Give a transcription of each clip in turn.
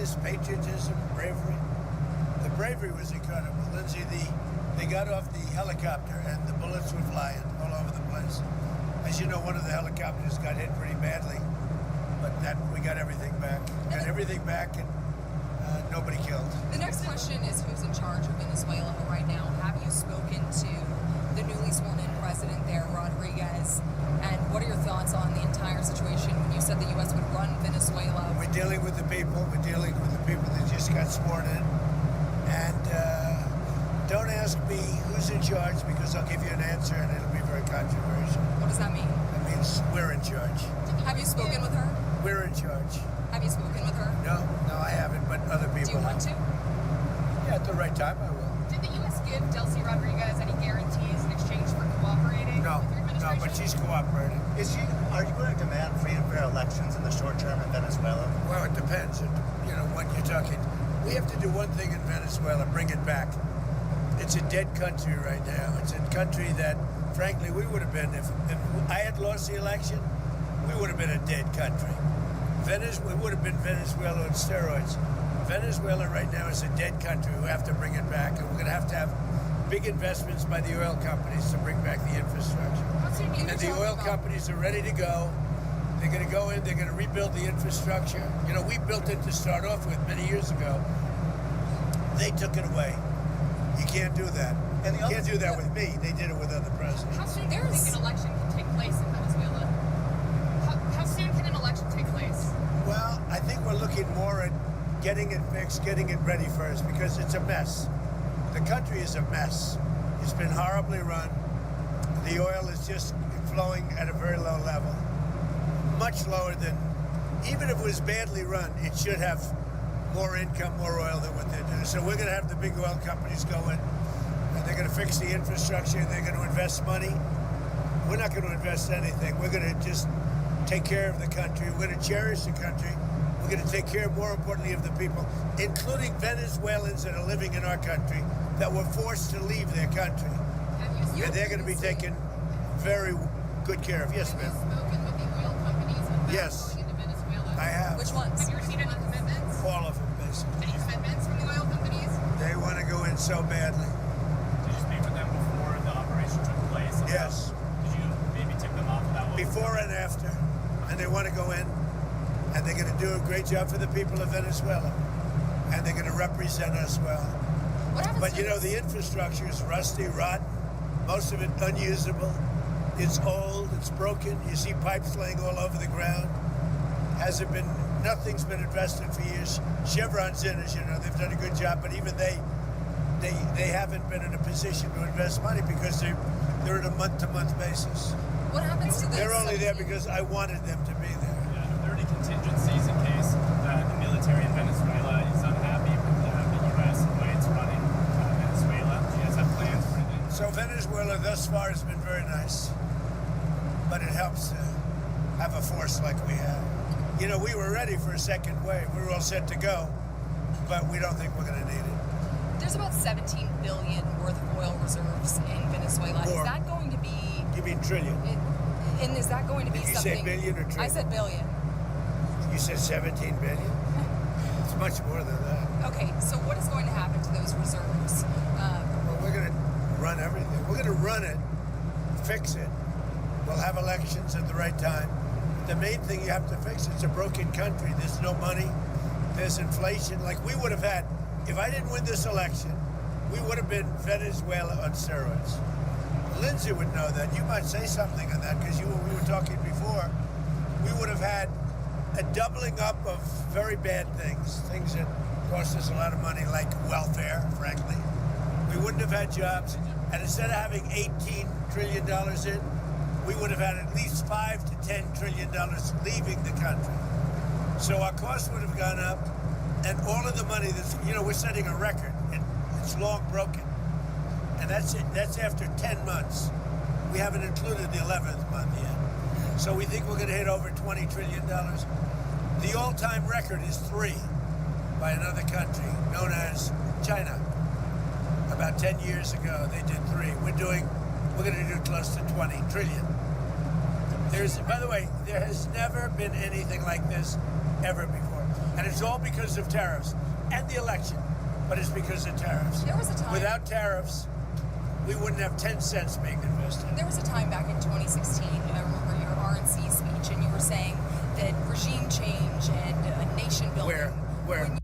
kindness, patriotism, bravery. The bravery was incredible. Lindsay, they got off the helicopter and the bullets were flying all over the place. As you know, one of the helicopters got hit pretty badly, but we got everything back. Got everything back and nobody killed. The next question is who's in charge of Venezuela right now? Have you spoken to the newly sworn in president there, Rodriguez? And what are your thoughts on the entire situation when you said the U.S. would run Venezuela? We're dealing with the people. We're dealing with the people that just got sworn in. And don't ask me who's in charge because I'll give you an answer and it'll be very controversial. What does that mean? It means we're in charge. Have you spoken with her? We're in charge. Have you spoken with her? No, I haven't, but other people Do you want to? Yeah, at the right time I will. Did the U.S. give Delcy Rodirguez any guarantees in exchange for cooperating No, with your administration? but she's cooperating. Are you going to demand free and fair elections in the short term in Venezuela? Well, it depends. What you're talking. We have to do one thing in Venezuela, bring it back. It's a dead country right now. It's a country that, frankly, we would have been, if I had lost the election, we would have been a dead country. We would have been Venezuela on steroids. Venezuela right now is a dead country. We have to bring it back, and we're going to have big investments by the oil companies to bring back the infrastructure. And the oil companies are ready to go. They're going to go in, they're going to rebuild the infrastructure. We built it to start off with many years ago. They took it away. You can't do that. And you can't do that with me. They did it with other presidents. How soon do you think an election can take place in Venezuela? How soon can an election take place? Well, I think we're looking more at getting it fixed, getting it ready first, because it's a mess. The country is a mess. It's been horribly run. The oil is just flowing at a very low level. Much lower than, even if it was badly run, it should have more income, more oil than what they're doing. So we're going to have the big oil companies go in, and they're going to fix the infrastructure, and they're going to invest money. We're not going to invest anything. We're going to just take care of the country. We're going to cherish the country. We're going to take care, more importantly, of the people, including Venezuelans that are living in our country that were forced to leave their country. And they're going to be taken very good care of. Yes, ma'am. Have you spoken with the oil companies about Yes. going into Venezuela? I have. Which ones? Have you received any commitments? All of them, basically. Any commitments from the oil companies? They want to go in so badly. Did you speak with them before the operation took place? Yes. Did you maybe tip them off about what Before and after. And they want to go in, and they're going to do a great job for the people of Venezuela. And they're going to represent us well. What happens But the infrastructure is rusty, rotten, most of it unusable. It's old, it's broken. You see pipes laying all over the ground. Nothing's been invested for years. Chevron's in, as you know, they've done a good job, but even they haven't been in a position to invest money because they're at a month-to-month basis. What happens to this? They're only there because I wanted them to be there. Are there any contingencies in case the military in Venezuela is unhappy with the U.S. and the way it's running Venezuela? Do you guys have plans for anything? So Venezuela thus far has been very nice, but it helps to have a force like we have. We were ready for a second wave. We were all set to go, but we don't think we're going to need it. There's about $17 billion worth of oil reserves in Venezuela. More. Is that going to be? You mean trillion? And is that going to be Did you something? say billion or trillion? I said billion. You said 17 billion? It's much more than that. Okay, so what is going to happen to those reserves? Well, we're going to run everything. We're going to run it, fix it. We'll have elections at the right time. The main thing you have to fix, it's a broken country. There's no money. There's inflation. Like we would have had, if I didn't win this election, we would have been Venezuela on steroids. Lindsay would know that. You might say something on that because we were talking before. We would have had a doubling up of very bad things that cost us a lot of money, like welfare, frankly. We wouldn't have had jobs. And instead of having $18 trillion in, we would have had at least $5 to $10 trillion leaving the country. So our costs would have gone up, and all of the money we're setting a record. It's long broken. And that's it. That's after 10 months. We haven't included the 11th month yet. So we think we're going to hit over $20 trillion. The all-time record is 3 by another country known as China. About 10 years ago, they did 3. We're going to do close to 20 trillion. By the way, there has never been anything like this ever before. And it's all because of tariffs and the election, but it's because of tariffs. There was a time. Without tariffs, we wouldn't have 10 cents being invested. There was a time back in 2016, I remember your RNC speech, and you were saying that regime change and nation building. Where?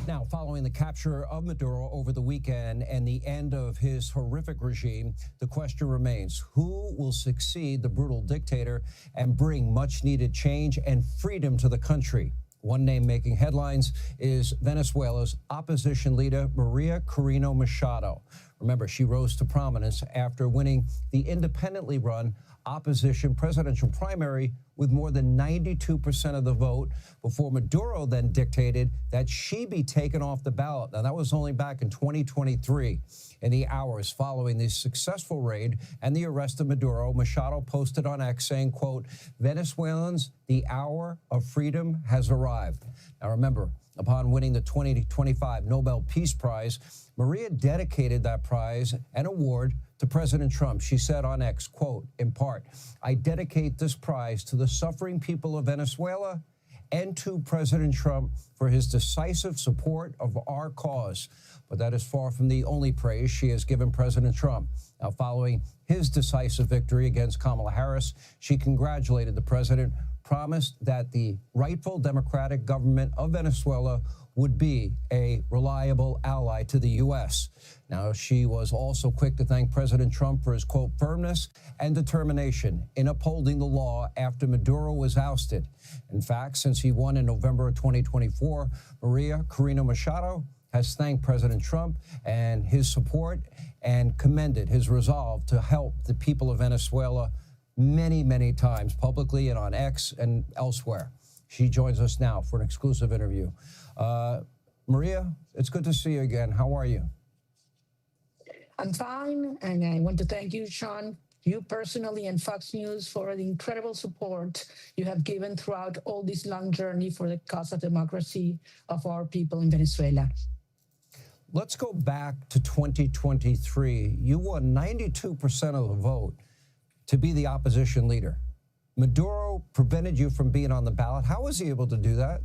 Now, following the capture of Maduro over the weekend and the end of his horrific regime, the question remains, who will succeed the brutal dictator and bring much-needed change and freedom to the country? One name making headlines is Venezuela's opposition leader, Maria Corina Machado. Remember, she rose to prominence after winning the independently run opposition presidential primary with more than 92% of the vote before Maduro then dictated that she be taken off the ballot. Now, that was only back in 2023. In the hours following the successful raid and the arrest of Maduro, Machado posted on X saying, quote, Venezuelans, the hour of freedom has arrived. Now, remember, upon winning the 2025 Nobel Peace Prize, Maria dedicated that prize and award to President Trump. She said on X, quote, in part, I dedicate this prize to the suffering people of Venezuela and to President Trump for his decisive support of our cause. But that is far from the only praise she has given President Trump. Now, following his decisive victory against Kamala Harris, she congratulated the president, promised that the rightful democratic government of Venezuela would be a reliable ally to the U.S. Now, she was also quick to thank President Trump for his, quote, firmness and determination in upholding the law after Maduro was ousted. In fact, since he won in November of 2024, Maria Corina Machado has thanked President Trump and his support and commended his resolve to help the people of Venezuela many, many times, publicly and on X and elsewhere. She joins us now for an exclusive interview. Maria, it's good to see you again. How are you? I'm fine, and I want to thank you, Sean, you personally and Fox News for the incredible support you have given throughout all this long journey for the cause of democracy of our people in Venezuela. Let's go back to 2023. You won 92% of the vote to be the opposition leader. Maduro prevented you from being on the ballot. How was he able to do that?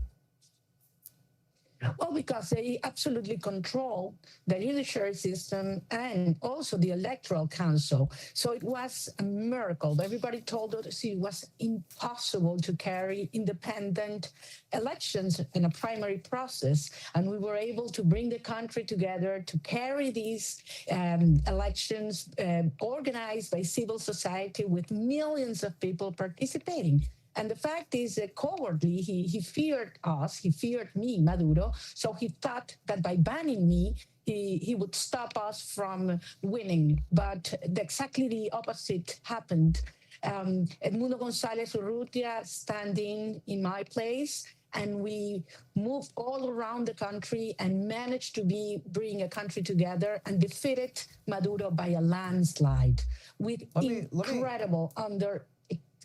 Well, because they absolutely control the judiciary system and also the electoral council. So it was a miracle. Everybody told us it was impossible to carry independent elections in a primary process. And we were able to bring the country together to carry these elections organized by civil society with millions of people participating. And the fact is that cowardly, he feared us, he feared me, Maduro, so he thought that by banning me, he would stop us from winning. But exactly the opposite happened. Edmundo González Urrutia standing in my place, and we moved all around the country and managed to bring a country together and defeated Maduro by a landslide with incredible under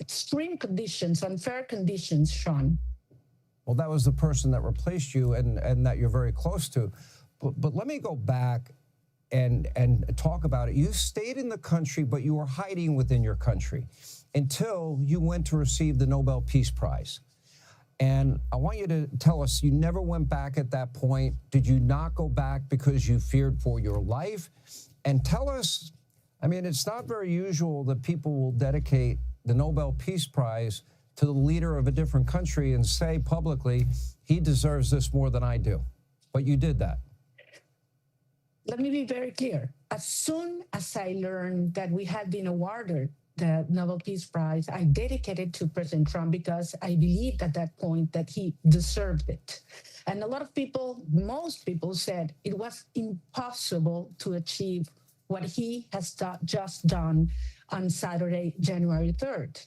extreme conditions, unfair conditions, Sean. Well, that was the person that replaced you and that you're very close to. But let me go back and talk about it. You stayed in the country, but you were hiding within your country until you went to receive the Nobel Peace Prize. And I want you to tell us, you never went back at that point. Did you not go back because you feared for your life? And tell us, I mean, it's not very usual that people will dedicate the Nobel Peace Prize to the leader of a different country and say publicly, he deserves this more than I do. But you did that. Let me be very clear. As soon as I learned that we had been awarded the Nobel Peace Prize, I dedicated to President Trump because I believed at that point that he deserved it. And a lot of people, most people said it was impossible to achieve what he has just done on Saturday, January 3rd.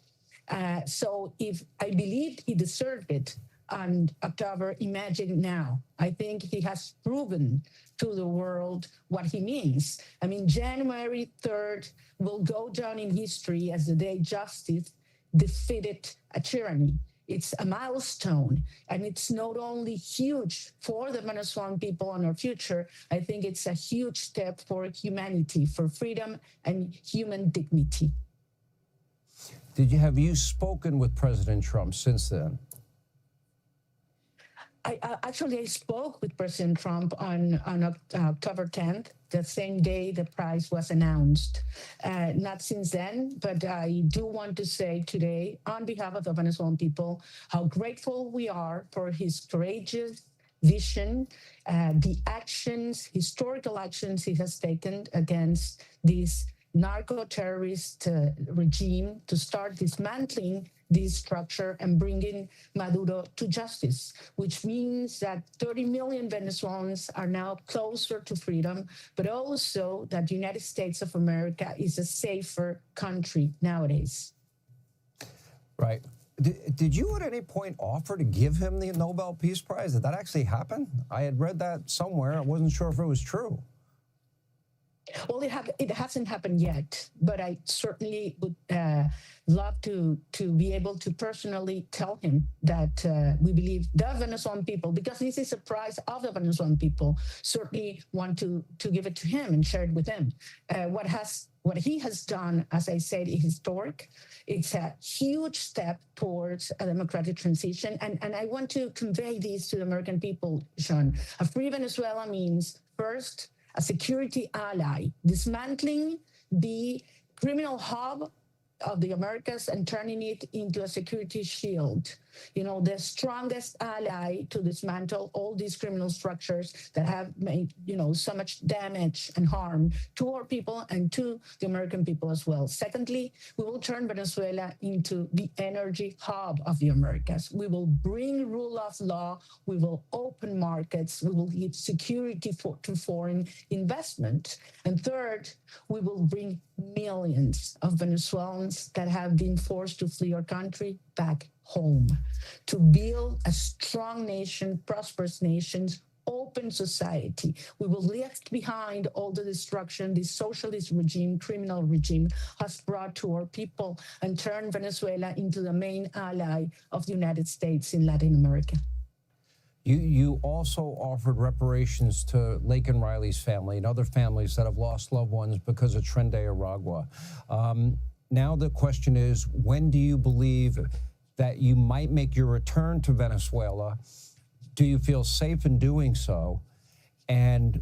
So if I believed he deserved it on October, imagine now. I think he has proven to the world what he means. I mean, January 3rd will go down in history as the day justice defeated a tyranny. It's a milestone, and it's not only huge for the Venezuelan people and our future, I think it's a huge step for humanity, for freedom and human dignity. Have you spoken with President Trump since then? I spoke with President Trump on October 10th, the same day the prize was announced. Not since then, but I do want to say today, on behalf of the Venezuelan people, how grateful we are for his courageous vision, the actions, historical actions he has taken against this narco-terrorist regime to start dismantling this structure and bringing Maduro to justice, which means that 30 million Venezuelans are now closer to freedom, but also that the United States of America is a safer country nowadays. Right. Did you at any point offer to give him the Nobel Peace Prize? Did that actually happen? I had read that somewhere. I wasn't sure if it was true. Well, it hasn't happened yet, but I certainly would love to be able to personally tell him that we believe the Venezuelan people, because this is a prize of the Venezuelan people, certainly want to give it to him and share it with him. What he has done, as I said, is historic. It's a huge step towards a democratic transition. And I want to convey this to the American people, Sean. A free Venezuela means, first, a security ally, dismantling the criminal hub of the Americas and turning it into a security shield. You know, the strongest ally to dismantle all these criminal structures that have made, so much damage and harm to our people and to the American people as well. Secondly, we will turn Venezuela into the energy hub of the Americas. We will bring rule of law. We will open markets. We will give security to foreign investment. And third, we will bring millions of Venezuelans that have been forced to flee our country back home, to build a strong nation, prosperous nations, open society. We will leave behind all the destruction this socialist regime, criminal regime has brought to our people and turn Venezuela into the main ally of the United States in Latin America. You also offered reparations to Lake and Riley's family and other families that have lost loved ones because of Tren de Aragua. Now the question is, when do you believe that you might make your return to Venezuela? Do you feel safe in doing so? And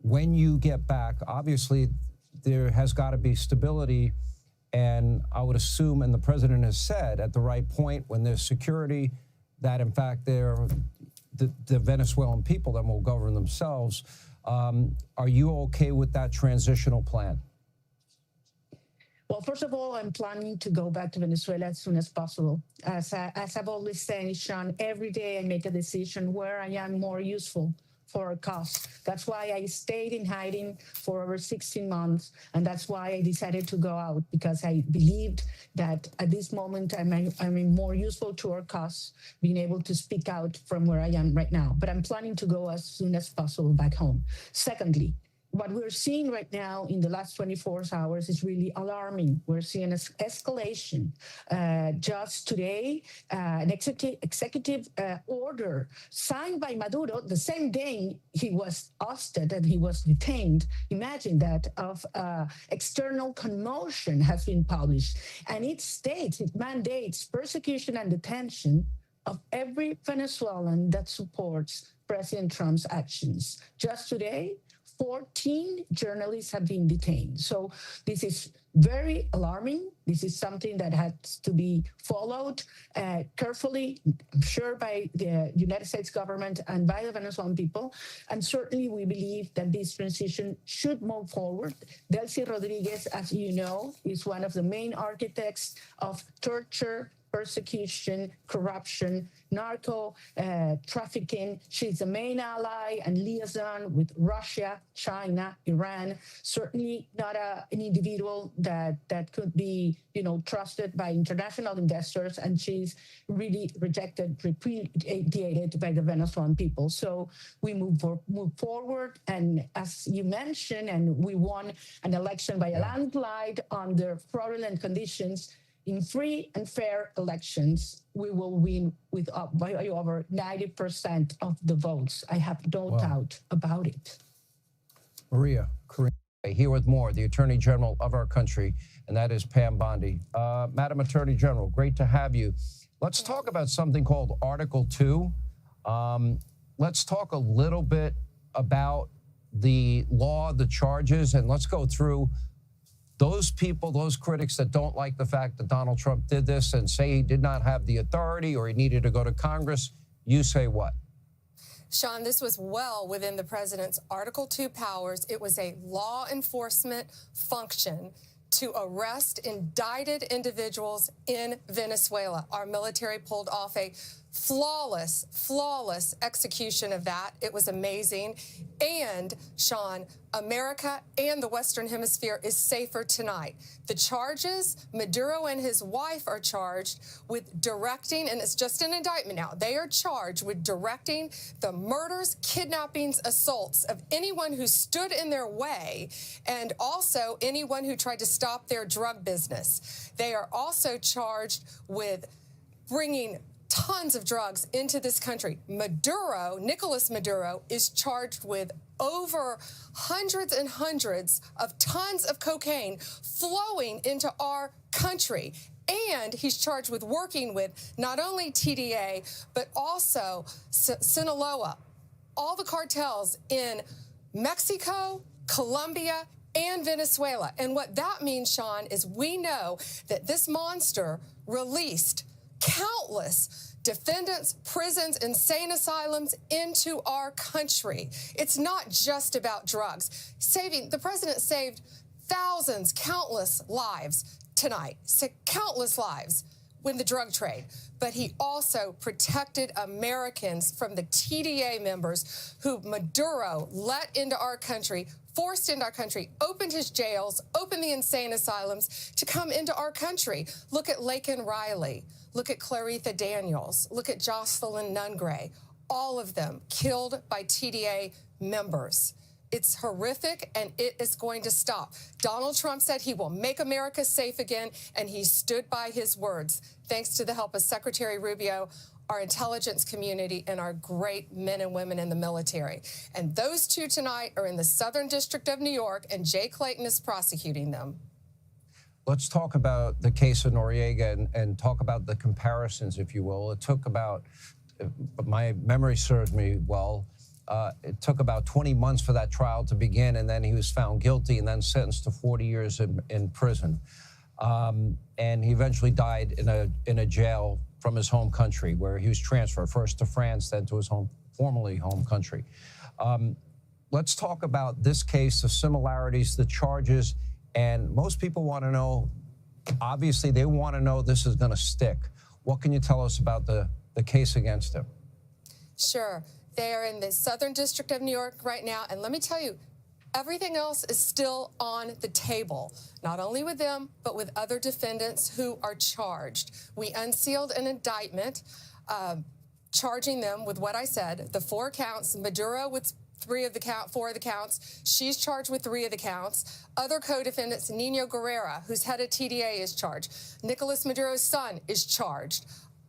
when you get back, obviously there has got to be stability, and I would assume, and the president has said, at the right point when there's security, that in fact the Venezuelan people then will govern themselves. Are you okay with that transitional plan? Well, first of all, I'm planning to go back to Venezuela as soon as possible. As I've always said, Sean, every day I make a decision where I am more useful for a cause. That's why I stayed in hiding for over 16 months, and that's why I decided to go out, because I believed that at this moment I'm more useful to our cause, being able to speak out from where I am right now. But I'm planning to go as soon as possible back home. Secondly, what we're seeing right now in the last 24 hours is really alarming. We're seeing an escalation. Just today, an executive order signed by Maduro the same day he was ousted and he was detained. Imagine that, of external commotion has been published. And it mandates persecution and detention of every Venezuelan that supports President Trump's actions. Just today, 14 journalists have been detained. So this is very alarming. This is something that has to be followed carefully, I'm sure, by the United States government and by the Venezuelan people. And certainly we believe that this transition should move forward. Delcy Rodirguez, as you know, is one of the main architects of torture, persecution, corruption, narco trafficking. She's the main ally and liaison with Russia, China, Iran. Certainly not an individual that could be, trusted by international investors, and she's really rejected, repudiated by the Venezuelan people. So we move forward, and as you mentioned, and we won an election by a landslide under fraudulent conditions. In free and fair elections, we will win by over 90% of the votes. I have no doubt about it. Maria Corina. Here with more, the Attorney General of our country, and that is Pam Bondi. Madam Attorney General, great to have you. Let's talk about something called Article 2. Let's talk a little bit about the law, the charges, and let's go through those people, those critics that don't like the fact that Donald Trump did this and say he did not have the authority or he needed to go to Congress. You say what? Sean, this was well within the president's Article 2 powers. It was a law enforcement function to arrest indicted individuals in Venezuela. Our military pulled off a flawless execution of that. It was amazing. And, Sean, America and the Western Hemisphere is safer tonight. The charges, Maduro and his wife are charged with directing, and it's just an indictment now, they are charged with directing the murders, kidnappings, assaults of anyone who stood in their way and also anyone who tried to stop their drug business. They are also charged with bringing tons of drugs into this country. Nicolas Maduro, is charged with over hundreds and hundreds of tons of cocaine flowing into our country. And he's charged with working with not only TDA, but also Sinaloa, all the cartels in Mexico, Colombia, and Venezuela. And what that means, Sean, is we know that this monster released countless defendants, prisons, insane asylums into our country. It's not just about drugs. The president saved thousands, countless lives tonight, countless lives in the drug trade. But he also protected Americans from the TDA members who Maduro let into our country, forced into our country, opened his jails, opened the insane asylums to come into our country. Look at Laken Riley. Look at Claritha Daniels. Look at Jocelyn Nungray. All of them killed by TDA members. It's horrific, and it is going to stop. Donald Trump said he will make America safe again, and he stood by his words, thanks to the help of Secretary Rubio, our intelligence community, and our great men and women in the military. And those two tonight are in the Southern District of New York, and Jay Clayton is prosecuting them. Let's talk about the case of Noriega and talk about the comparisons, if you will. It took about, my memory serves me well, it took about 20 months for that trial to begin, and then he was found guilty and then sentenced to 40 years in prison. And he eventually died in a jail from his home country, where he was transferred first to France, then to his formerly home country. Let's talk about this case, the similarities, the charges, and most people want to know, obviously they want to know this is going to stick. What can you tell us about the case against him? Sure. They are in the Southern District of New York right now, and let me tell you, everything else is still on the table, not only with them, but with other defendants who are charged. We unsealed an indictment charging them with what I said, the 4 counts, Maduro with 4 of the counts. She's charged with 3 of the counts. Other co-defendants, Nino Guerrera, who's head of TDA, is charged. Nicolas Maduro's son is charged.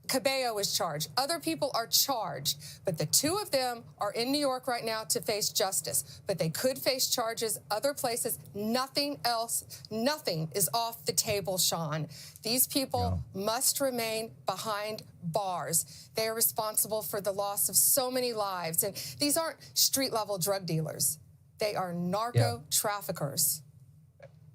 Cabello is charged. Other people are charged, but the 2 of them are in New York right now to face justice, but they could face charges other places. Nothing else, nothing is off the table, Sean. These people must remain behind bars. They are responsible for the loss of so many lives, and these aren't street-level drug dealers. They are narco traffickers.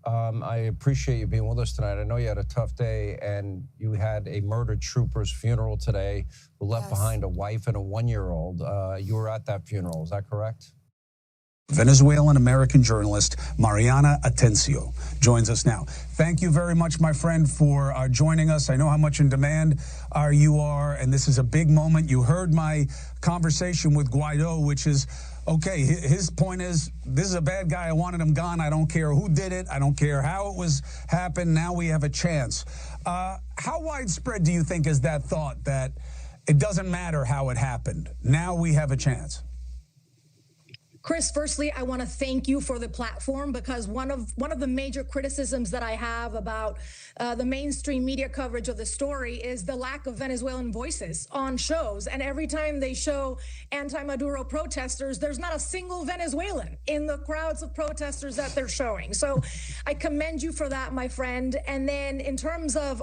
I appreciate you being with us tonight. I know you had a tough day, and you had a murdered trooper's funeral today who left behind a wife and a 1-year-old. You were at that funeral, is that correct? Venezuelan-American journalist Mariana Atencio joins us now. Thank you very much, my friend, for joining us. I know how much in demand you are, and this is a big moment. You heard my conversation with Guaido, which is, okay, his point is, this is a bad guy. I wanted him gone. I don't care who did it. I don't care how it happened. Now we have a chance. How widespread do you think is that thought, that it doesn't matter how it happened? Now we have a chance? Chris, firstly, I want to thank you for the platform, because one of the major criticisms that I have about the mainstream media coverage of the story is the lack of Venezuelan voices on shows. And every time they show anti-Maduro protesters, there's not a single Venezuelan in the crowds of protesters that they're showing. So I commend you for that, my friend. And then in terms of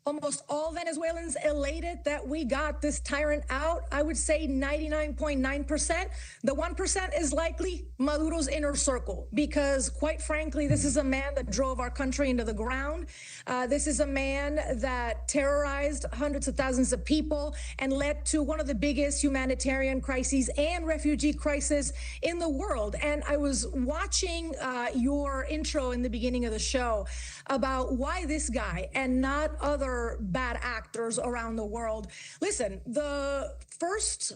almost all Venezuelans elated that we got this tyrant out, I would say 99.9%. The 1% is likely Maduro's inner circle, because quite frankly, this is a man that drove our country into the ground. This is a man that terrorized hundreds of thousands of people and led to one of the biggest humanitarian crises and refugee crisis in the world. And I was watching your intro in the beginning of the show about why this guy and not other bad actors around the world. Listen, the first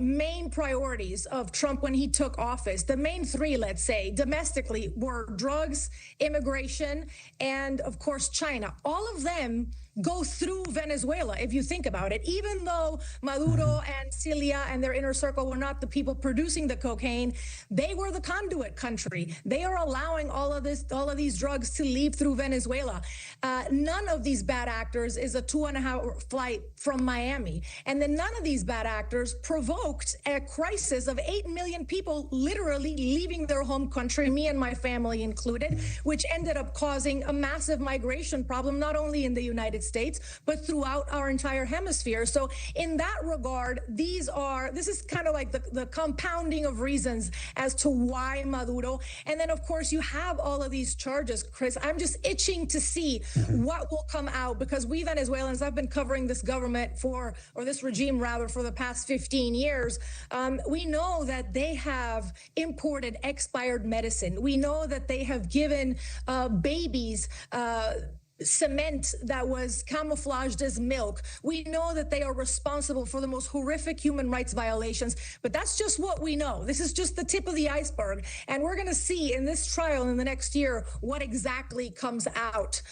main priorities of Trump when he took office, the main three, let's say, domestically, were drugs, immigration, and of course, China. All of them go through Venezuela, if you think about it. Even though Maduro and Cilia and their inner circle were not the people producing the cocaine, they were the conduit country. They are allowing all of these drugs to leave through Venezuela. None of these bad actors is a 2.5-hour flight from Miami. And then none of these bad actors provoked a crisis of 8 million people literally leaving their home country, me and my family included, which ended up causing a massive migration problem, not only in the United States, but throughout our entire hemisphere. So in that regard, this is kind of like the compounding of reasons as to why Maduro. And then, of course, you have all of these charges, Chris. I'm just itching to see what will come out, because we Venezuelans, I've been covering this government or this regime rather, for the past 15 years. We know that they have imported expired medicine. We know that they have given babies cement that was camouflaged as milk. We know that they are responsible for the most horrific human rights violations, but that's just what we know. This is just the tip of the iceberg. And we're going to see in this trial in the next year what exactly comes out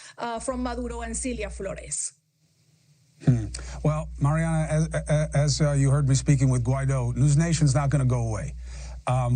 from Maduro and Cilia Flores. Well, Mariana, as you heard me speaking with Guaido, News Nation's not going to go away.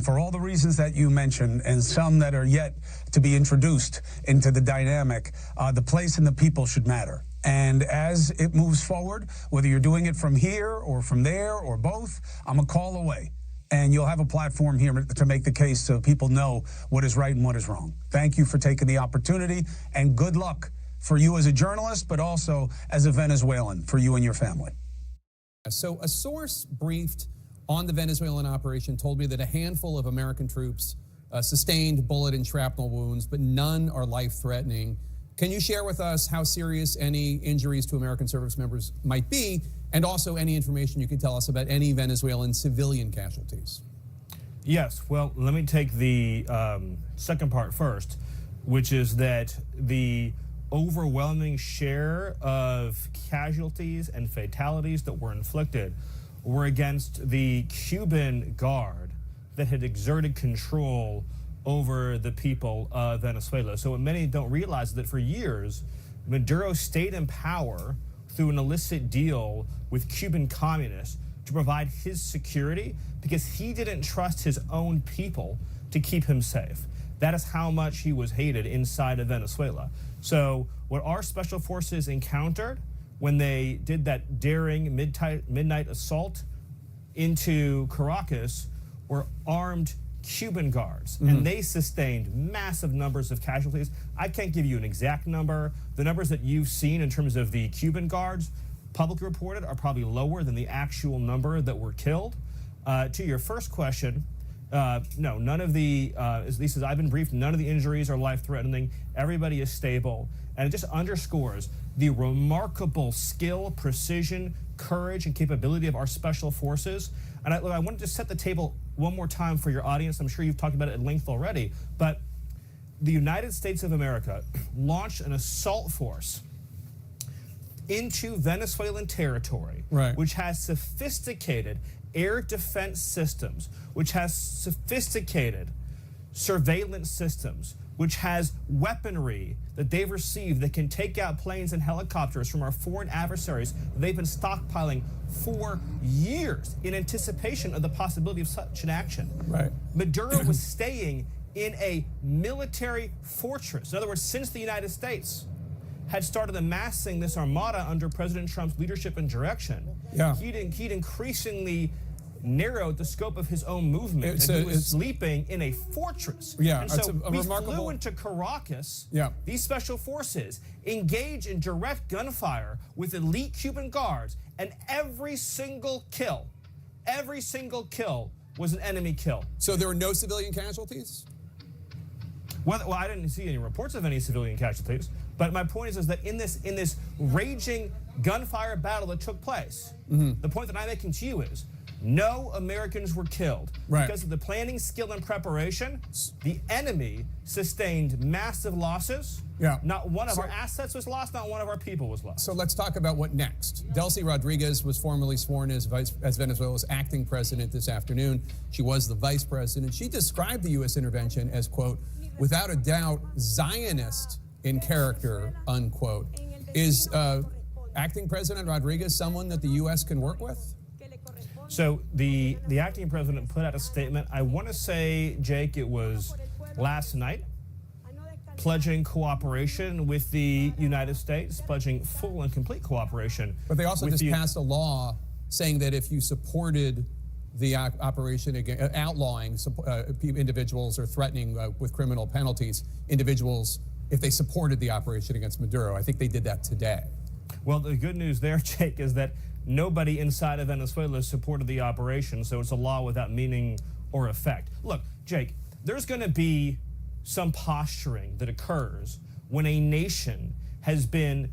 For all the reasons that you mentioned, and some that are yet to be introduced into the dynamic, the place and the people should matter. And as it moves forward, whether you're doing it from here or from there or both, I'm a call away. And you'll have a platform here to make the case so people know what is right and what is wrong. Thank you for taking the opportunity, and good luck for you as a journalist, but also as a Venezuelan, for you and your family. So a source briefed on the Venezuelan operation told me that a handful of American troops sustained bullet and shrapnel wounds, but none are life-threatening. Can you share with us how serious any injuries to American service members might be, and also any information you can tell us about any Venezuelan civilian casualties? Yes, well, let me take the second part first, which is that the overwhelming share of casualties and fatalities that were inflicted were against the Cuban Guard that had exerted control over the people of Venezuela. So what many don't realize is that for years, Maduro stayed in power through an illicit deal with Cuban communists to provide his security, because he didn't trust his own people to keep him safe. That is how much he was hated inside of Venezuela. So what our special forces encountered when they did that daring midnight assault into Caracas were armed Cuban guards, and they sustained massive numbers of casualties. I can't give you an exact number. The numbers that you've seen in terms of the Cuban guards publicly reported are probably lower than the actual number that were killed. To your first question, no, none of the, at least as I've been briefed, none of the injuries are life-threatening. Everybody is stable. And it just underscores the remarkable skill, precision, courage, and capability of our special forces. And I wanted to set the table one more time for your audience. I'm sure you've talked about it at length already, but the United States of America launched an assault force into Venezuelan territory, which has sophisticated air defense systems, which has sophisticated surveillance systems, which has weaponry that they've received that can take out planes and helicopters from our foreign adversaries that they've been stockpiling for years in anticipation of the possibility of such an action. Right. Maduro was staying in a military fortress. In other words, since the United States had started amassing this armada under President Trump's leadership and direction, he'd increasingly narrowed the scope of his own movement. He was sleeping in a fortress. Yeah, and so a we remarkable... flew into Caracas. Yeah. These special forces engage in direct gunfire with elite Cuban guards, and every single kill was an enemy kill. So there were no civilian casualties? Well, I didn't see any reports of any civilian casualties. But my point is that in this raging gunfire battle that took place, the point that I'm making to you is no Americans were killed. Right. Because of the planning, skill, and preparation, the enemy sustained massive losses. Yeah. Not one of our assets was lost, not one of our people was lost. So let's talk about what next. Delcy Rodirguez was formally sworn as Venezuela's acting president this afternoon. She was the vice president. She described the U.S. intervention as, quote, without a doubt, Zionist in character, unquote. Is acting President Rodriguez someone that the U.S. can work with? So the acting president put out a statement, I want to say, Jake, it was last night, pledging cooperation with the United States, pledging full and complete cooperation. But they also just passed a law saying that if you supported the operation, again, outlawing individuals or threatening with criminal penalties, individuals, if they supported the operation against Maduro. I think they did that today. Well, the good news there, Jake, is that nobody inside of Venezuela supported the operation, so it's a law without meaning or effect. Look, Jake, there's going to be some posturing that occurs when a nation has been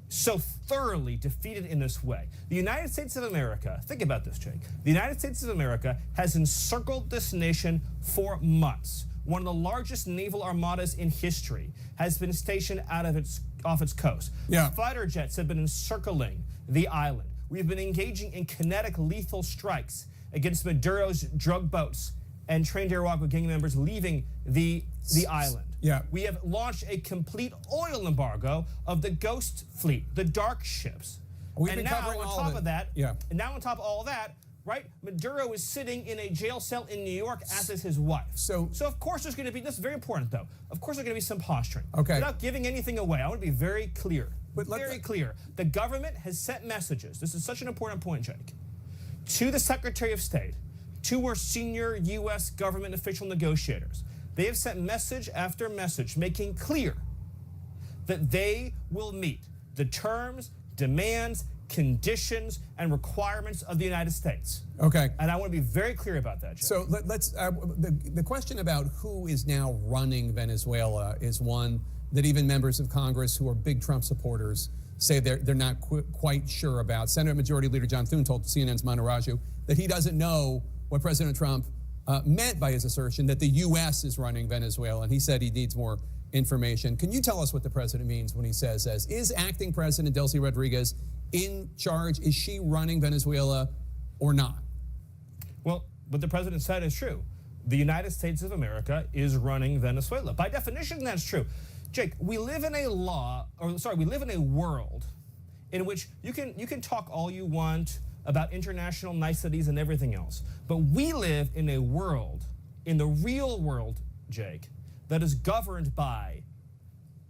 so thoroughly defeated in this way. The United States of America, think about this, Jake. The United States of America has encircled this nation for months. One of the largest naval armadas in history has been stationed off its coast. Yeah. Fighter jets have been encircling the island. We've been engaging in kinetic lethal strikes against Maduro's drug boats and trained Arauco gang members leaving the island. Yeah. We have launched a complete oil embargo of the ghost fleet, the dark ships. And now on top of all of that, right, Maduro is sitting in a jail cell in New York, as is his wife. So of course there's going to be, this is very important though, of course there's going to be some posturing. Okay. Without giving anything away, I want to be very clear. Very clear. The government has sent messages, this is such an important point, Jake, to the Secretary of State, to our senior U.S. government official negotiators. They have sent message after message making clear that they will meet the terms, demands, conditions, and requirements of the United States. Okay. And I want to be very clear about that, Jake. So let's, the question about who is now running Venezuela is one that even members of Congress who are big Trump supporters say they're not quite sure about. Senate Majority Leader John Thune told CNN's Manu Raju that he doesn't know what President Trump meant by his assertion that the U.S. is running Venezuela, and he said he needs more information. Can you tell us what the president means when he says, is acting President Delcy Rodirguez in charge? Is she running Venezuela or not? Well, what the president said is true. The United States of America is running Venezuela. By definition, that's true. Jake, we live in a world in which you can talk all you want about international niceties and everything else. But we live in a world, in the real world, Jake, that is governed by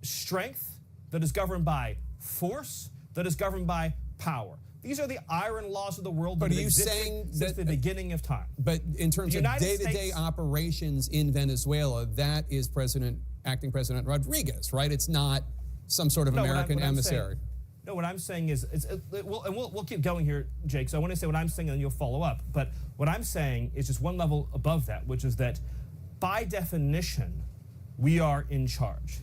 strength, that is governed by force, that is governed by power. These are the iron laws of the world that have existed since the beginning of time. But in terms of day-to-day operations in Venezuela, that is acting President Rodriguez, right? It's not some sort of American emissary. No, what I'm saying is, we'll keep going here, Jake, so I want to say what I'm saying and you'll follow up. But what I'm saying is just one level above that, which is that by definition, we are in charge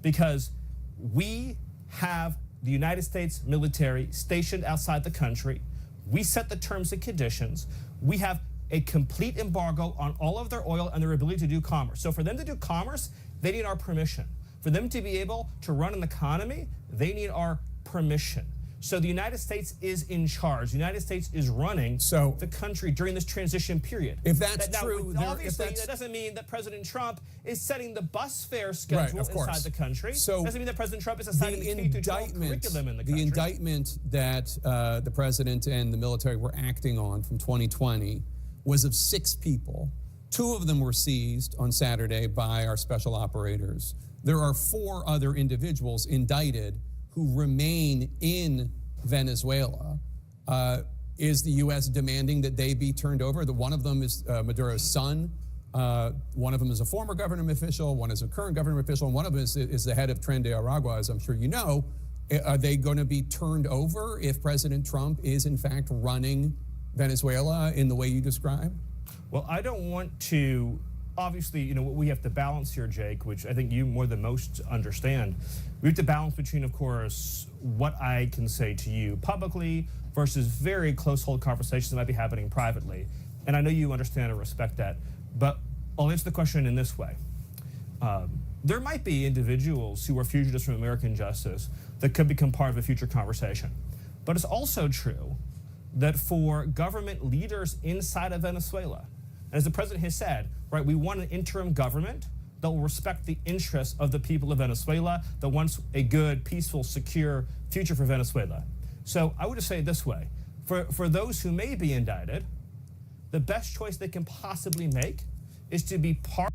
because we have the United States military stationed outside the country. We set the terms and conditions. We have a complete embargo on all of their oil and their ability to do commerce. So for them to do commerce, they need our permission. For them to be able to run an economy, they need our permission. So the United States is in charge. The United States is running the country during this transition period. If that's now, true, obviously that doesn't mean that President Trump is setting the bus fare schedule inside the country. So doesn't mean that President Trump is assigning the K-12 curriculum in the country. The indictment that the president and the military were acting on from 2020 was of 6 people. 2 of them were seized on Saturday by our special operators. There are 4 other individuals indicted who remain in Venezuela. Is the U.S. demanding that they be turned over? One of them is Maduro's son. One of them is a former government official. One is a current government official. And one of them is the head of Tren de Aragua, as I'm sure you know. Are they going to be turned over if President Trump is, in fact, running Venezuela in the way you described? Well, I don't want to, obviously, you know, we have to balance here, Jake, which I think you more than most understand. We have to balance between, of course, what I can say to you publicly versus very close-hold conversations that might be happening privately. And I know you understand and respect that. But I'll answer the question in this way. There might be individuals who are fugitives from American justice that could become part of a future conversation. But it's also true that for government leaders inside of Venezuela, as the president has said, right, we want an interim government that will respect the interests of the people of Venezuela, that wants a good, peaceful, secure future for Venezuela. So I would just say it this way. For those who may be indicted, the best choice they can possibly make is to be part.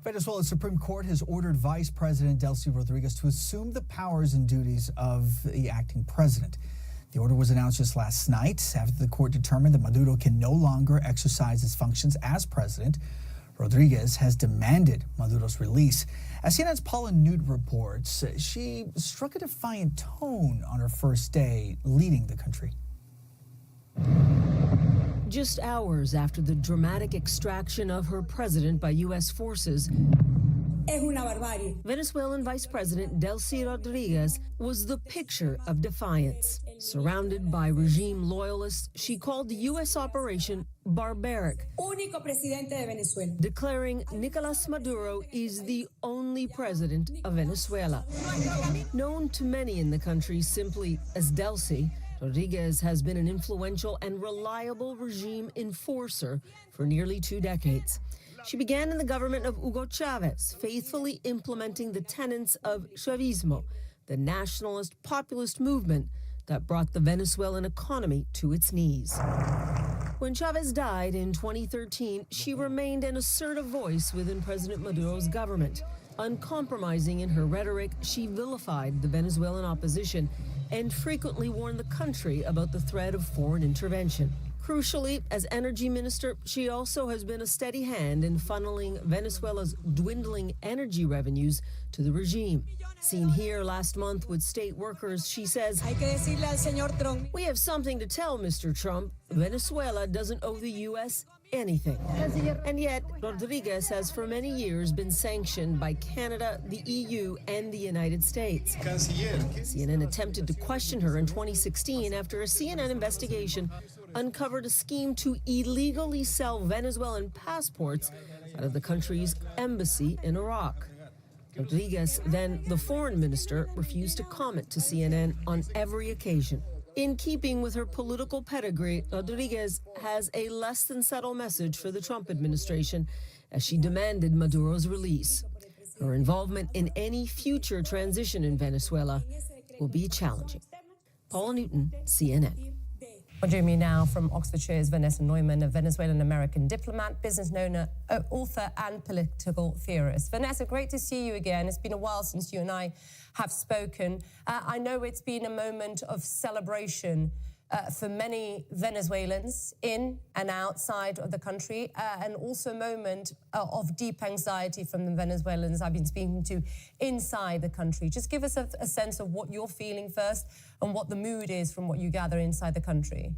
Venezuela's Supreme Court has ordered Vice President Delcy Rodirguez to assume the powers and duties of the acting president. The order was announced just last night after the court determined that Maduro can no longer exercise his functions as president. Rodirguez has demanded Maduro's release. As CNN's Paula Newt reports, she struck a defiant tone on her first day leading the country. Just hours after the dramatic extraction of her president by U.S. forces, Venezuelan Vice President Delcy Rodirguez was the picture of defiance. Surrounded by regime loyalists, she called the U.S. operation barbaric, declaring Nicolas Maduro is the only president of Venezuela. Known to many in the country simply as Delcy, Rodirguez has been an influential and reliable regime enforcer for nearly 2 decades. She began in the government of Hugo Chavez, faithfully implementing the tenets of Chavismo, the nationalist populist movement that brought the Venezuelan economy to its knees. When Chavez died in 2013, she remained an assertive voice within President Maduro's government. Uncompromising in her rhetoric, she vilified the Venezuelan opposition and frequently warned the country about the threat of foreign intervention. Crucially, as energy minister, she also has been a steady hand in funneling Venezuela's dwindling energy revenues to the regime. Seen here last month with state workers, she says, "We have something to tell Mr. Trump. Venezuela doesn't owe the U.S. anything." And yet, Rodirguez has for many years been sanctioned by Canada, the EU, and the United States. CNN attempted to question her in 2016 after a CNN investigation uncovered a scheme to illegally sell Venezuelan passports out of the country's embassy in Iraq. Rodirguez, then the foreign minister, refused to comment to CNN on every occasion. In keeping with her political pedigree, Rodirguez has a less than subtle message for the Trump administration as she demanded Maduro's release. Her involvement in any future transition in Venezuela will be challenging. Paula Newton, CNN. Joining me now from Oxfordshire is Vanessa Neumann, a Venezuelan-American diplomat, business owner, author and political theorist. Vanessa, great to see you again. It's been a while since you and I have spoken. I know it's been a moment of celebration for many Venezuelans in and outside of the country, and also a moment of deep anxiety from the Venezuelans I've been speaking to inside the country. Just give us a sense of what you're feeling first and what the mood is from what you gather inside the country.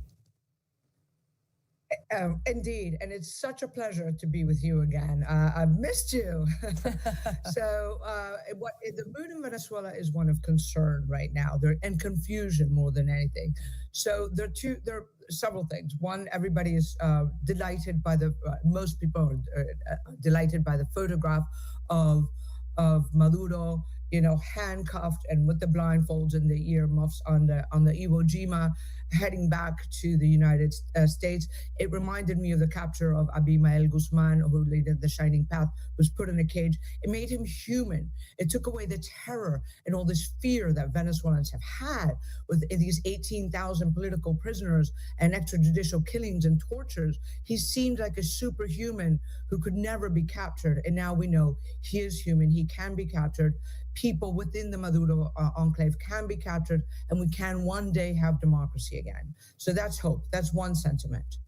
Indeed, and it's such a pleasure to be with you again. I've missed you. So the mood in Venezuela is one of concern right now, and confusion more than anything. So there are several things. One, everybody is delighted by most people are delighted by the photograph of Maduro handcuffed and with the blindfolds and the earmuffs on the Iwo Jima, heading back to the United States. It reminded me of the capture of Abimael Guzman, who later The Shining Path was put in a cage. It made him human. It took away the terror and all this fear that Venezuelans have had with these 18,000 political prisoners and extrajudicial killings and tortures. He seemed like a superhuman who could never be captured. And now we know he is human. He can be captured. People within the Maduro enclave can be captured, and we can one day have democracy again. So that's hope. That's one sentiment.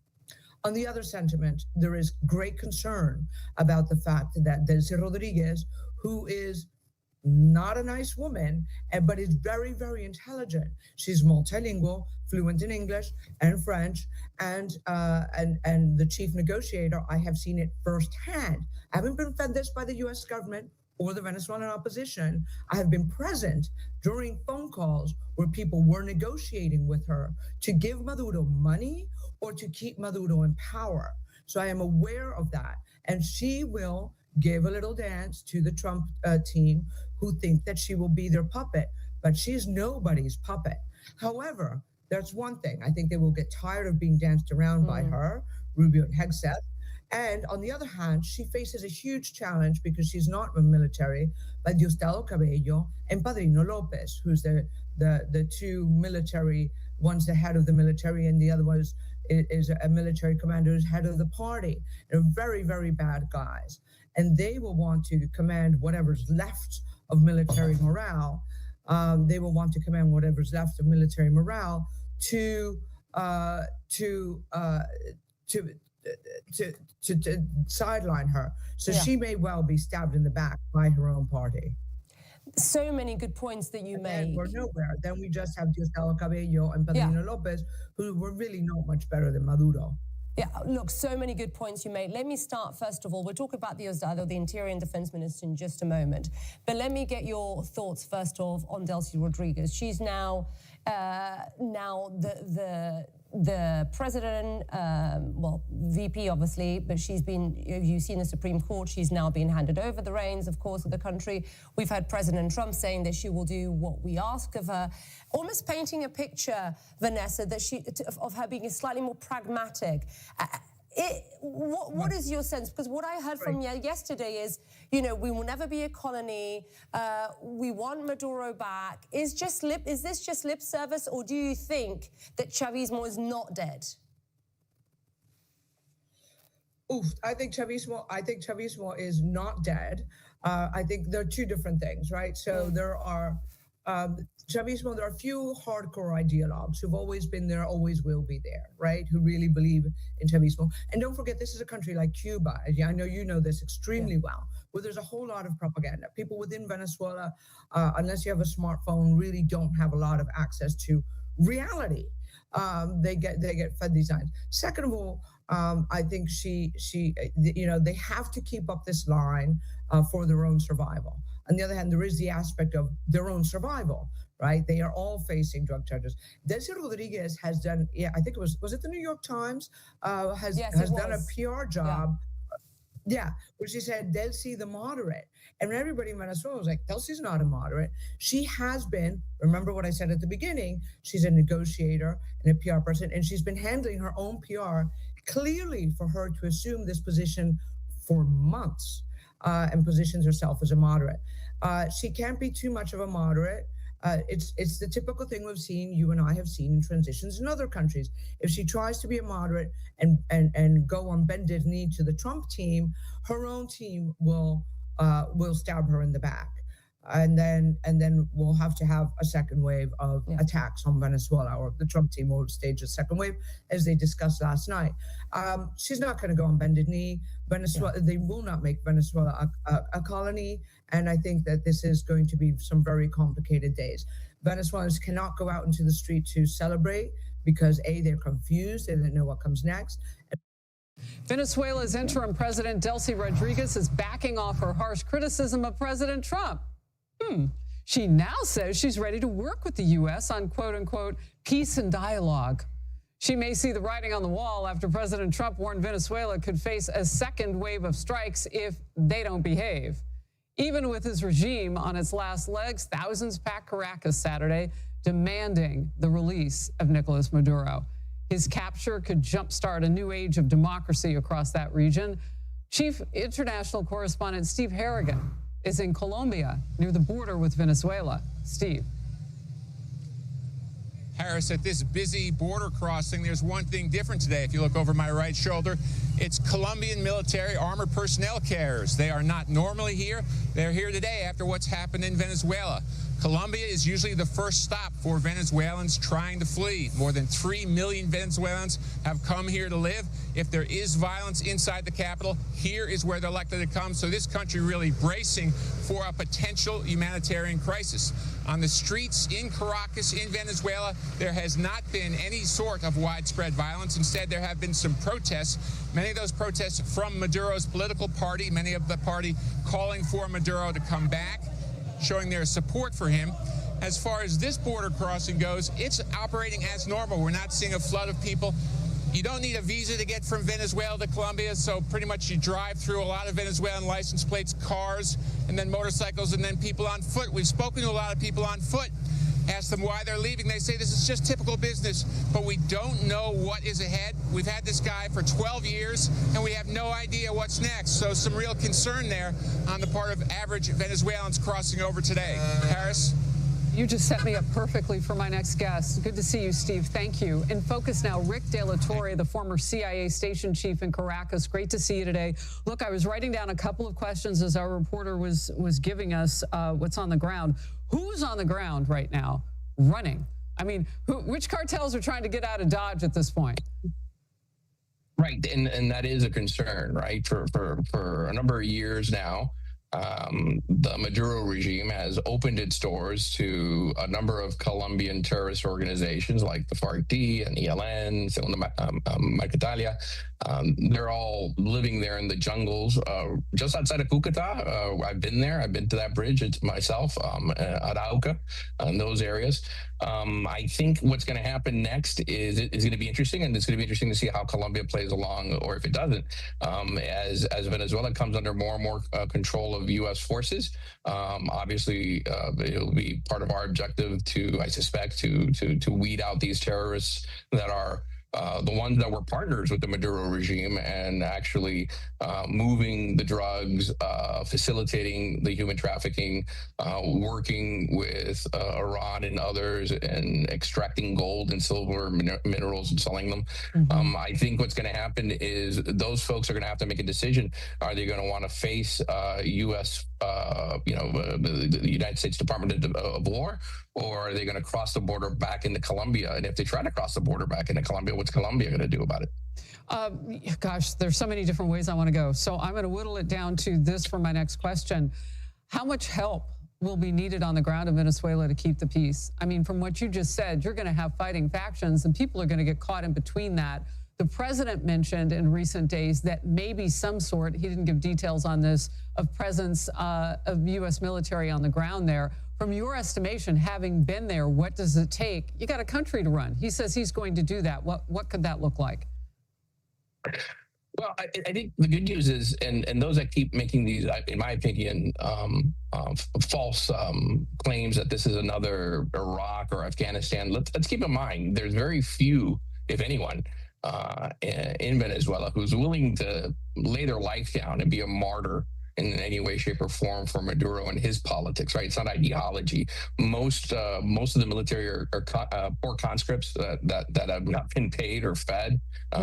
On the other sentiment, there is great concern about the fact that Delcy Rodirguez, who is not a nice woman, but is very, very intelligent. She's multilingual, fluent in English and French, and the chief negotiator. I have seen it firsthand. I haven't been fed this by the U.S. government or the Venezuelan opposition. I have been present during phone calls where people were negotiating with her to give Maduro money or to keep Maduro in power. So I am aware of that. And she will give a little dance to the Trump team who think that she will be their puppet, but she's nobody's puppet. However, that's one thing. I think they will get tired of being danced around by her, Rubio and Hegseth. And on the other hand, she faces a huge challenge because she's not a military, by Diosdado Cabello and Padrino Lopez, who's the two military, one's the head of the military and the other one is a military commander who's head of the party. They're very, very bad guys. And they will want to command whatever's left of military morale. They will want to command whatever's left of military morale to sideline her. So she may well be stabbed in the back by her own party. So many good points that you made. We're nowhere. Then we just have Diosdado Cabello and Padrino Lopez, who were really not much better than Maduro. Yeah, look, so many good points you made. Let me start, first of all, we'll talk about Diosdado, the Interior and Defense Minister, in just a moment. But let me get your thoughts, first off, on Delcy Rodirguez. She's now the president, VP, obviously, but you've seen the Supreme Court, she's now been handed over the reins, of course, of the country. We've had President Trump saying that she will do what we ask of her, almost painting a picture, Vanessa, of her being slightly more pragmatic. What is your sense? Because what I heard from you yesterday is, we will never be a colony. We want Maduro back. Is this just lip service, or do you think that Chavismo is not dead? I think Chavismo is not dead. I think there are two different things, right? So there are Chavismo, there are a few hardcore ideologues who've always been there, always will be there, right? Who really believe in Chavismo. And don't forget, this is a country like Cuba. I know you know this extremely well, where there's a whole lot of propaganda. People within Venezuela, unless you have a smartphone, really don't have a lot of access to reality. They get fed these lines. Second of all, I think they have to keep up this line for their own survival. On the other hand, there is the aspect of their own survival, right? They are all facing drug charges. Delcy Rodirguez has done, I think it was it the New York Times? Has done a PR job. Where she said, Delcy the moderate. And everybody in Venezuela was like, Delcy's not a moderate. She has been, remember what I said at the beginning, she's a negotiator and a PR person, and she's been handling her own PR clearly for her to assume this position for months. And positions herself as a moderate. She can't be too much of a moderate. It's the typical thing you and I have seen in transitions in other countries. If she tries to be a moderate and go on bended knee to the Trump team, her own team will stab her in the back. And then we'll have to have a second wave of attacks on Venezuela, or the Trump team will stage a second wave, as they discussed last night. She's not going to go on bended knee. They will not make Venezuela a colony, and I think that this is going to be some very complicated days. Venezuelans cannot go out into the street to celebrate because they're confused, they don't know what comes next. Venezuela's interim president, Delcy Rodirguez, is backing off her harsh criticism of President Trump. She now says she's ready to work with the U.S. on quote-unquote peace and dialogue. She may see the writing on the wall after President Trump warned Venezuela could face a second wave of strikes if they don't behave. Even with his regime on its last legs, thousands packed Caracas Saturday, demanding the release of Nicolas Maduro. His capture could jumpstart a new age of democracy across that region. Chief international correspondent Steve Harrigan is in Colombia, near the border with Venezuela. Steve. Harris, at this busy border crossing, there's one thing different today. If you look over my right shoulder, it's Colombian military armored personnel carriers. They are not normally here. They're here today after what's happened in Venezuela. Colombia is usually the first stop for Venezuelans trying to flee. More than 3 million Venezuelans have come here to live. If there is violence inside the capital, here is where they're likely to come. So this country really bracing for a potential humanitarian crisis. On the streets in Caracas, in Venezuela, there has not been any sort of widespread violence. Instead, there have been some protests. Many of those protests from Maduro's political party, many of the party calling for Maduro to come back, showing their support for him. As far as this border crossing goes, it's operating as normal. We're not seeing a flood of people. You don't need a visa to get from Venezuela to Colombia, so pretty much you drive through a lot of Venezuelan license plates, cars, and then motorcycles, and then people on foot. We've spoken to a lot of people on foot, asked them why they're leaving. They say this is just typical business, but we don't know what is ahead. We've had this guy for 12 years, and we have no idea what's next. So some real concern there on the part of average Venezuelans crossing over today. Harris? You just set me up perfectly for my next guest. Good to see you, Steve. Thank you. In focus now, Rick De La Torre, the former CIA station chief in Caracas. Great to see you today. Look, I was writing down a couple of questions as our reporter was giving us what's on the ground. Who's on the ground right now running? I mean, which cartels are trying to get out of Dodge at this point? Right, and that is a concern, right? For a number of years now, the Maduro regime has opened its doors to a number of Colombian terrorist organizations like the FARC-D and ELN, Segunda Marquetalia. They're all living there in the jungles just outside of Cucuta. I've been there. I've been to that bridge. It's myself, Arauca, in those areas. I think what's going to happen next is going to be interesting, and it's going to be interesting to see how Colombia plays along, or if it doesn't, as Venezuela comes under more and more control of U.S. forces. Obviously, it'll be part of our objective I suspect, to weed out these terrorists that are the ones that were partners with the Maduro regime and actually moving the drugs, facilitating the human trafficking, working with Iran and others, and extracting gold and silver minerals and selling them. Mm-hmm. I think what's going to happen is those folks are going to have to make a decision. Are they going to want to face U.S., the United States Department of War, or are they going to cross the border back into Colombia? And if they try to cross the border back into Colombia, what's Colombia going to do about it? Gosh, there's so many different ways I want to go. So I'm going to whittle it down to this for my next question. How much help will be needed on the ground in Venezuela to keep the peace? I mean, from what you just said, you're going to have fighting factions, and people are going to get caught in between that. The president mentioned in recent days that maybe some sort, he didn't give details on this, of presence of U.S. military on the ground there. From your estimation, having been there, what does it take? You got a country to run. He says he's going to do that. What could that look like? Well, I think the good news is, and those that keep making these, in my opinion, false claims that this is another Iraq or Afghanistan, let's keep in mind, there's very few, if anyone, in Venezuela who's willing to lay their life down and be a martyr in any way, shape, or form for Maduro and his politics, right? It's not ideology. Most of the military are poor conscripts that have not been paid or fed.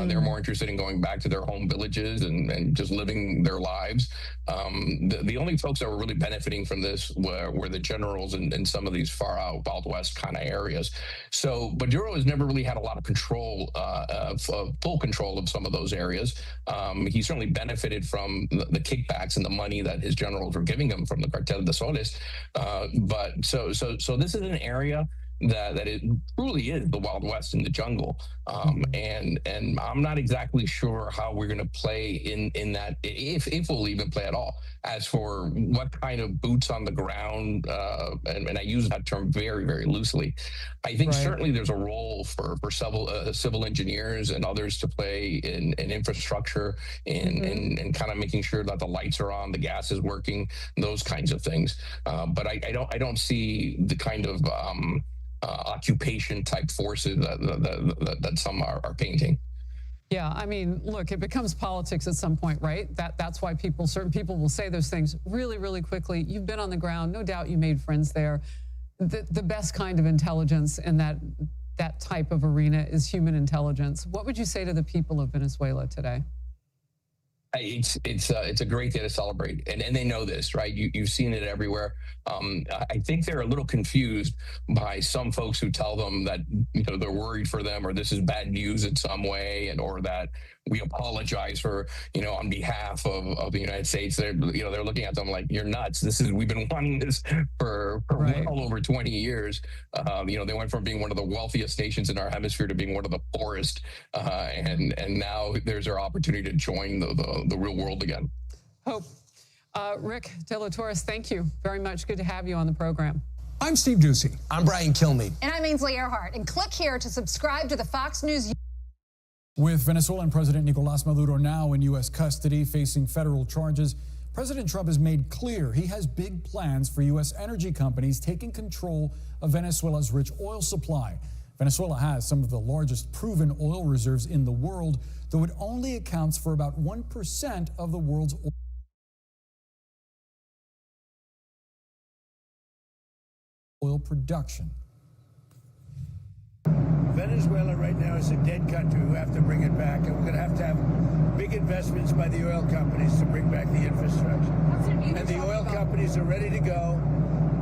They're more interested in going back to their home villages and just living their lives. The only folks that were really benefiting from this were the generals in some of these far out Wild West kind of areas. So Maduro has never really had a lot of control, full control of some of those areas. He certainly benefited from the kickbacks and the money that his generals were giving him from the Cartel de Soles. But so this is an area that it truly is the Wild West in the jungle. And I'm not exactly sure how we're going to play in that, if we'll even play at all. As for what kind of boots on the ground, and I use that term very, very loosely, I think certainly there's a role for civil engineers and others to play in infrastructure, in kind of making sure that the lights are on, the gas is working, those kinds of things. But I don't see the kind of occupation type forces that some are painting. Yeah, I mean, look, it becomes politics at some point, right? That's why certain people will say those things really, really quickly. You've been on the ground, no doubt you made friends there. The best kind of intelligence in that type of arena is human intelligence. What would you say to the people of Venezuela today? It's a great day to celebrate, and they know this, right? You've seen it everywhere. I think they're a little confused by some folks who tell them that they're worried for them, or this is bad news in some way, or that we apologize for on behalf of the United States. They're looking at them like, you're nuts. We've been wanting this for well over 20 years. They went from being one of the wealthiest nations in our hemisphere to being one of the poorest, and now there's their opportunity to join the real world again. Hope. Rick De La Torres, thank you very much. Good to have you on the program. I'm Steve Ducey. I'm Brian Kilmeade. And I'm Ainsley Earhart. And click here to subscribe to the Fox News. With Venezuelan President Nicolas Maduro now in U.S. custody facing federal charges, President Trump has made clear he has big plans for U.S. energy companies taking control of Venezuela's rich oil supply. Venezuela has some of the largest proven oil reserves in the world, though it only accounts for about 1% of the world's oil production. Venezuela right now is a dead country. We have to bring it back, and we're going to have big investments by the oil companies to bring back the infrastructure. And the oil companies are ready to go.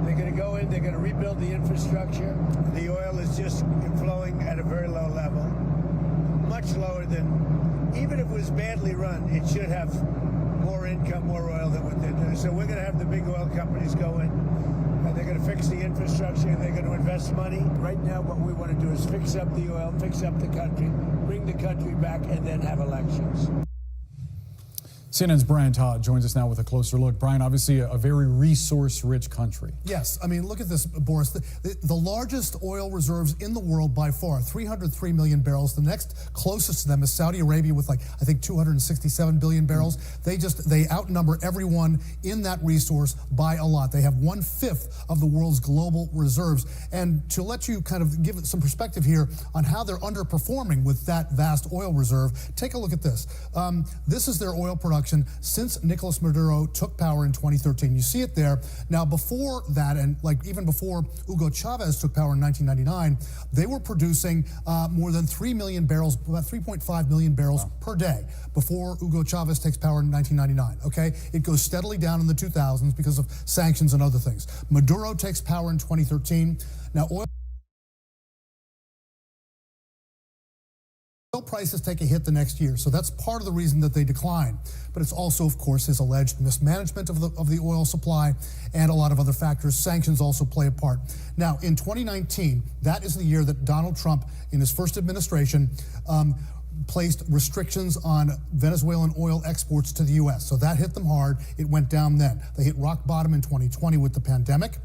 They're going to go in, they're going to rebuild the infrastructure. The oil is just flowing at a very low level, much lower than, even if it was badly run, it should have more income, more oil than what they're doing. So we're going to have the big oil companies go in. They're going to fix the infrastructure, and they're going to invest money. Right now, what we want to do is fix up the oil, fix up the country, bring the country back, and then have elections. CNN's Brian Todd joins us now with a closer look. Brian, obviously a very resource-rich country. Yes. I mean, look at this, Boris. The largest oil reserves in the world by far, 303 million barrels. The next closest to them is Saudi Arabia with, I think 267 billion barrels. They outnumber everyone in that resource by a lot. They have 1/5 of the world's global reserves. And to let you kind of give it some perspective here on how they're underperforming with that vast oil reserve, take a look at this. This is their oil production since Nicolas Maduro took power in 2013. You see it there. Now, before that, and even before Hugo Chavez took power in 1999, they were producing more than 3 million barrels, about 3.5 million barrels per day before Hugo Chavez takes power in 1999, okay? It goes steadily down in the 2000s because of sanctions and other things. Maduro takes power in 2013. Now, oil prices take a hit the next year, so that's part of the reason that they decline. But it's also, of course, his alleged mismanagement of the oil supply and a lot of other factors. Sanctions also play a part. Now, in 2019, that is the year that Donald Trump, in his first administration, placed restrictions on Venezuelan oil exports to the U.S. So that hit them hard. It went down then. They hit rock bottom in 2020 with the pandemic.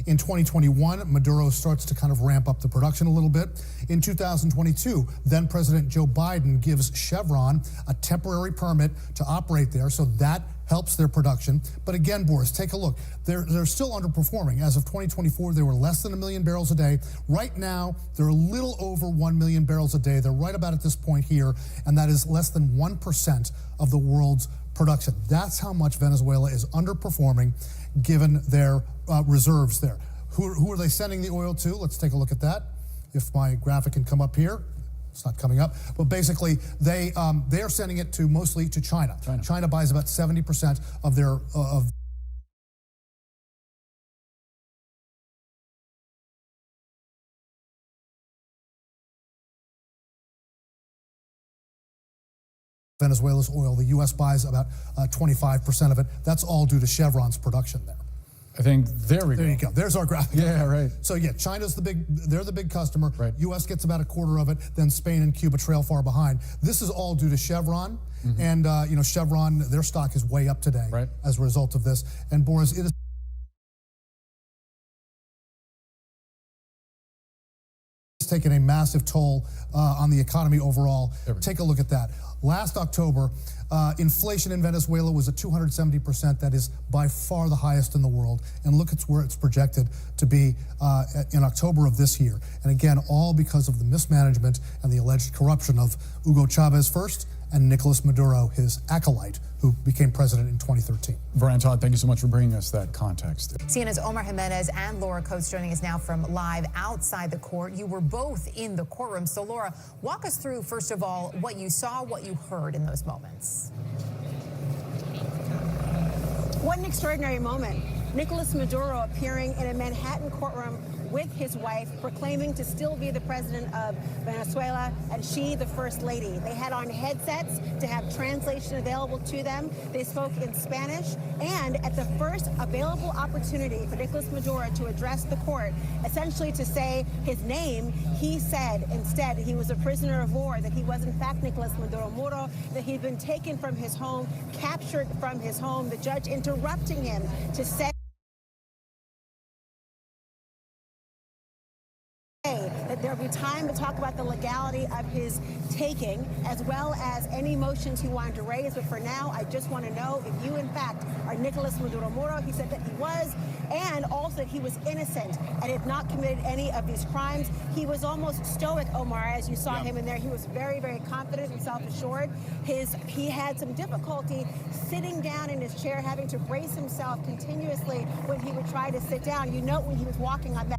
In 2021, Maduro starts to kind of ramp up the production a little bit. In 2022, then President Joe Biden gives Chevron a temporary permit to operate there, so that helps their production. But again, Boris, take a look. They're still underperforming. As of 2024, they were less than 1 million barrels a day. Right now, they're a little over 1 million barrels a day. They're right about at this point here, and that is less than 1% of the world's production. That's how much Venezuela is underperforming given their reserves there. Who are they sending the oil to? Let's take a look at that. If my graphic can come up here. It's not coming up. But basically, they are sending it mostly to China. China buys about 70% of their Venezuela's oil. The U.S. buys about 25% of it. That's all due to Chevron's production there. I think there we go. There you go. There's our graphic. Yeah, right. So yeah, China's they're the big customer. Right. U.S. gets about a quarter of it. Then Spain and Cuba trail far behind. This is all due to Chevron. And, Chevron, their stock is way up today as a result of this. And Boris, it is taken a massive toll on the economy overall. Take a look at that. Last October, inflation in Venezuela was at 270%. That is by far the highest in the world. And look at where it's projected to be in October of this year. And again, all because of the mismanagement and the alleged corruption of Hugo Chavez first and Nicolas Maduro, his acolyte, who became president in 2013. Brian Todd, thank you so much for bringing us that context. CNN's Omar Jimenez and Laura Coates joining us now from live outside the court. You were both in the courtroom. So, Laura, walk us through, first of all, what you saw, what you heard in those moments. What an extraordinary moment. Nicolas Maduro appearing in a Manhattan courtroom with his wife, proclaiming to still be the president of Venezuela, and she the first lady. They had on headsets to have translation available to them. They spoke in Spanish, and at the first available opportunity for Nicolas Maduro to address the court, essentially to say his name, he said instead he was a prisoner of war, that he was in fact Nicolas Maduro Moro, that he'd been taken from his home, captured from his home, the judge interrupting him to say that there will be time to talk about the legality of his taking, as well as any motions he wanted to raise. But for now, I just want to know if you, in fact, are Nicolas Maduro Moro. He said that he was, and also that he was innocent and had not committed any of these crimes. He was almost stoic, Omar, as you saw him in there. He was very, very confident and self-assured. He had some difficulty sitting down in his chair, having to brace himself continuously when he would try to sit down. You note when he was walking on that,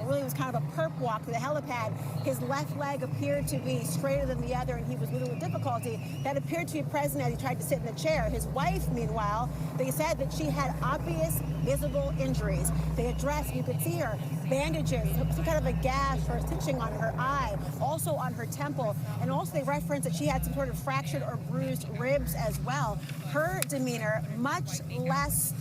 really was kind of a perp walk to the helipad. His left leg appeared to be straighter than the other, and he was moving with difficulty. That appeared to be present as he tried to sit in the chair. His wife, meanwhile, they said that she had obvious visible injuries. They addressed, you could see her, bandages, some kind of a gash or stitching on her eye, also on her temple, and also they referenced that she had some sort of fractured or bruised ribs as well. Her demeanor, much less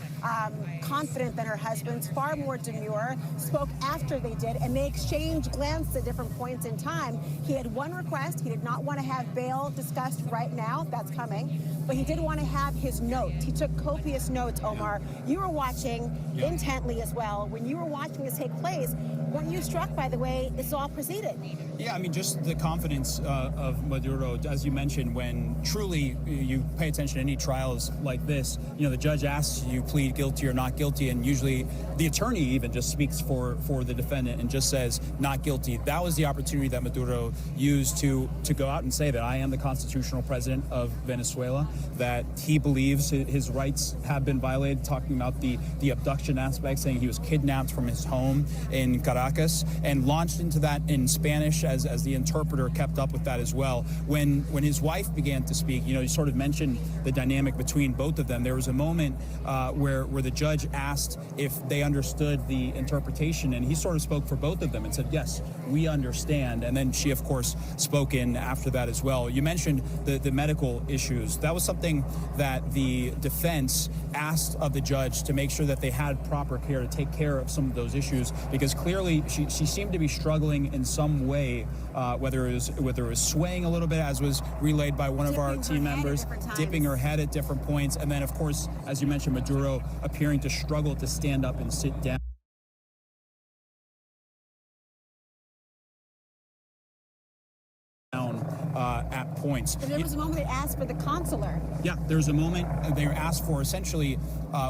confident than her husband's, far more demure, spoke after they did, and they exchanged glances at different points in time. He had one request. He did not want to have bail discussed right now. That's coming. But he did want to have his notes. He took copious notes, Omar. You were watching intently as well. When you were watching this take place, weren't you struck by the way this all proceeded? Yeah, I mean, just the confidence of Maduro, as you mentioned, when truly you pay attention to any trials like this, the judge asks you plead guilty or not guilty, and usually the attorney even just speaks for the defendant and just says not guilty. That was the opportunity that Maduro used to go out and say that I am the constitutional president of Venezuela, that he believes his rights have been violated, talking about the abduction aspect, saying he was kidnapped from his home in Caracas, and launched into that in Spanish as the interpreter kept up with that as well. When his wife began to speak, you sort of mentioned the dynamic between both of them. There was a moment where the judge asked if they understood the interpretation, and he sort of spoke for both of them and said, yes, we understand. And then she, of course, spoke in after that as well. You mentioned the medical issues. That was something that the defense asked of the judge to make sure that they had proper care to take care of some of those issues, because clearly she seemed to be struggling in some way, whether it was swaying a little bit, as was relayed by one of our team members, dipping her head at different points, and then, of course, as you mentioned, Maduro appearing to struggle to stand up and sit down. At points. And there was a moment they asked for the consular. Yeah, there's a moment they were asked for essentially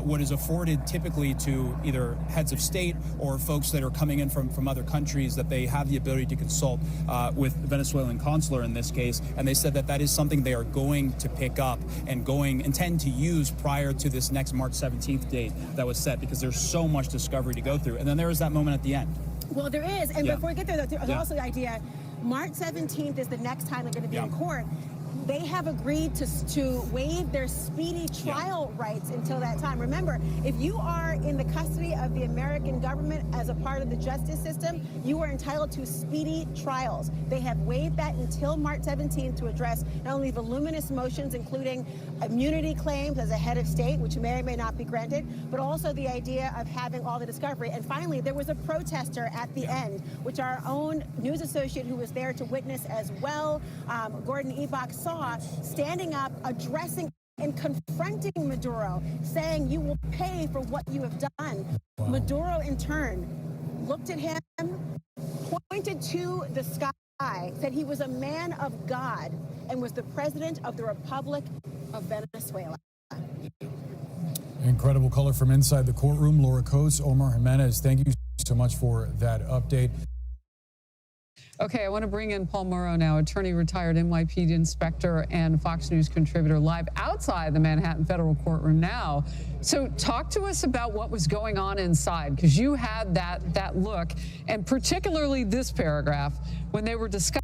what is afforded typically to either heads of state or folks that are coming in from other countries, that they have the ability to consult with the Venezuelan consular in this case. And they said that is something they are going to pick up and intend to use prior to this next March 17th date that was set, because there's so much discovery to go through. And then there was that moment at the end. Well, there is. And before we get there, there's also the idea March 17th is the next time they're going to be in court. they have agreed to waive their speedy trial rights until that time. Remember, if you are in the custody of the American government as a part of the justice system, you are entitled to speedy trials. They have waived that until March 17th to address not only voluminous motions, including immunity claims as a head of state, which may or may not be granted, but also the idea of having all the discovery. And finally, there was a protester at the end, which our own news associate who was there to witness as well, Gordon Ebach, saw standing up, addressing and confronting Maduro, saying you will pay for what you have done. Wow. Maduro, in turn, looked at him, pointed to the sky, said he was a man of God, and was the president of the Republic of Venezuela. Incredible color from inside the courtroom. Laura Coates, Omar Jimenez, thank you so much for that update. Okay, I want to bring in Paul Morrow now, attorney, retired NYPD inspector, and Fox News contributor, live outside the Manhattan federal courtroom now. So talk to us about what was going on inside, because you had that look, and particularly this paragraph when they were discussing.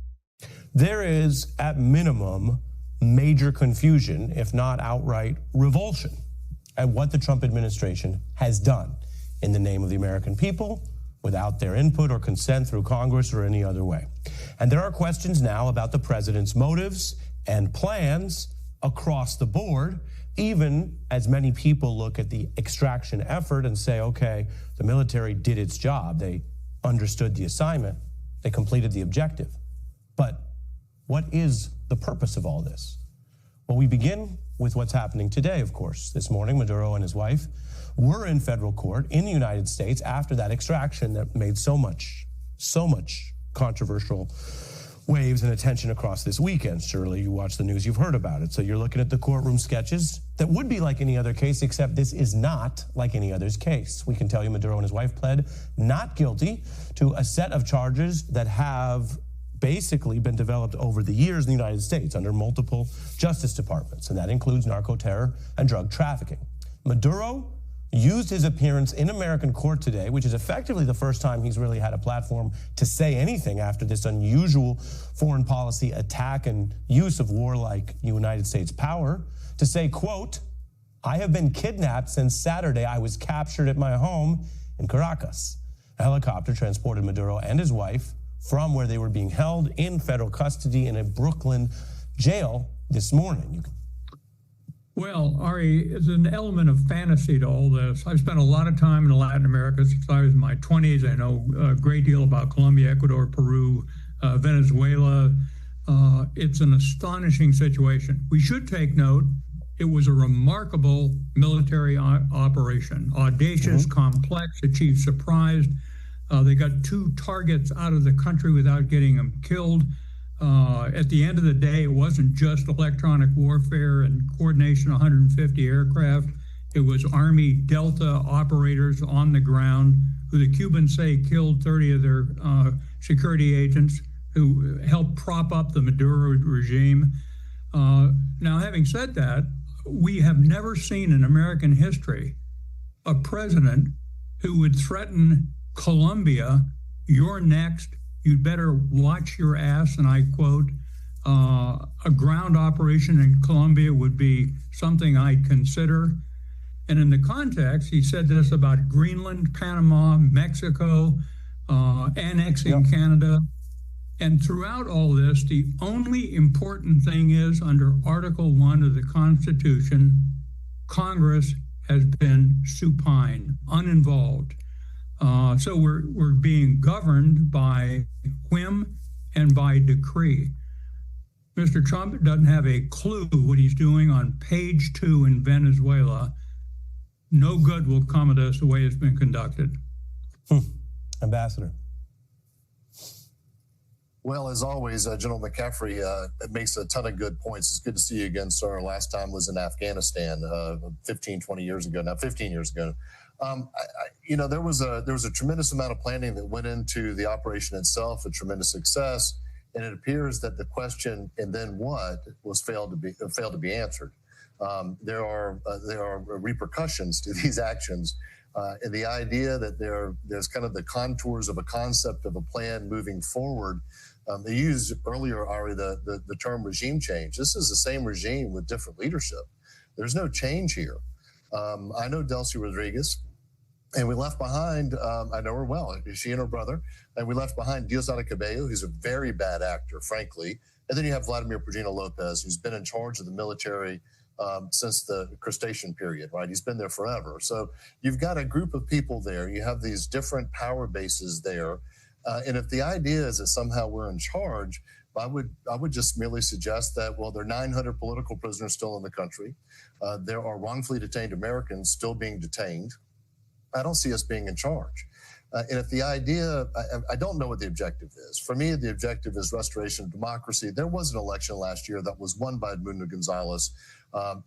There is, at minimum, major confusion, if not outright revulsion, at what the Trump administration has done in the name of the American people, without their input or consent through Congress or any other way. And there are questions now about the president's motives and plans across the board, even as many people look at the extraction effort and say, okay, the military did its job. They understood the assignment. They completed the objective. But what is the purpose of all this? Well, we begin with what's happening today, of course. This morning, Maduro and his wife were in federal court in the United States after that extraction that made so much controversial waves and attention across this weekend. Surely you watch the news, you've heard about it. So you're looking at the courtroom sketches that would be like any other case, except this is not like any other's case. We can tell you Maduro and his wife pled not guilty to a set of charges that have basically been developed over the years in the United States under multiple justice departments, and that includes narco-terror and drug trafficking. Maduro used his appearance in American court today, which is effectively the first time he's really had a platform to say anything after this unusual foreign policy attack and use of warlike United States power, to say, quote, I have been kidnapped since Saturday. I was captured at my home in Caracas. A helicopter transported Maduro and his wife from where they were being held in federal custody in a Brooklyn jail this morning. Well, Ari, there's an element of fantasy to all this. I've spent a lot of time in Latin America since I was in my 20s. I know a great deal about Colombia, Ecuador, Peru, Venezuela. It's an astonishing situation. We should take note, it was a remarkable military operation. Audacious, complex, achieved surprise. They got 2 targets out of the country without getting them killed. At the end of the day, it wasn't just electronic warfare and coordination, 150 aircraft. It was Army Delta operators on the ground, who the Cubans say killed 30 of their security agents, who helped prop up the Maduro regime. Now, having said that, we have never seen in American history a president who would threaten Colombia, you're next, you'd better watch your ass, and I quote, a ground operation in Colombia would be something I'd consider. And in the context, he said this about Greenland, Panama, Mexico, annexing Canada. And throughout all this, the only important thing is, under Article 1 of the Constitution, Congress has been supine, uninvolved. So we're being governed by whim and by decree. Mr. Trump doesn't have a clue what he's doing on page 2 in Venezuela. No good will come of this the way it's been conducted. Ambassador. Well, as always, General McCaffrey makes a ton of good points. It's good to see you again, sir. Last time was in Afghanistan 15 years ago. There was a tremendous amount of planning that went into the operation itself, a tremendous success, and it appears that the question "and then what" was failed to be answered. There are repercussions to these actions And the idea that there's kind of the contours of a concept of a plan moving forward. They used earlier, Ari, the term regime change. This is the same regime with different leadership. There's no change here. I know Delcy Rodirguez, and we left behind, I know her well, she and her brother, and we left behind Diosdado Cabello, who's a very bad actor, frankly. And then you have Vladimir Prigino Lopez, who's been in charge of the military since the crustacean period, right? He's been there forever. So you've got a group of people there. You have these different power bases there. And if the idea is that somehow we're in charge, I would just merely suggest that, well, there are 900 political prisoners still in the country. There are wrongfully detained Americans still being detained. I don't see us being in charge. And if the idea, I don't know what the objective is. For me, the objective is restoration of democracy. There was an election last year that was won by Edmundo Gonzalez.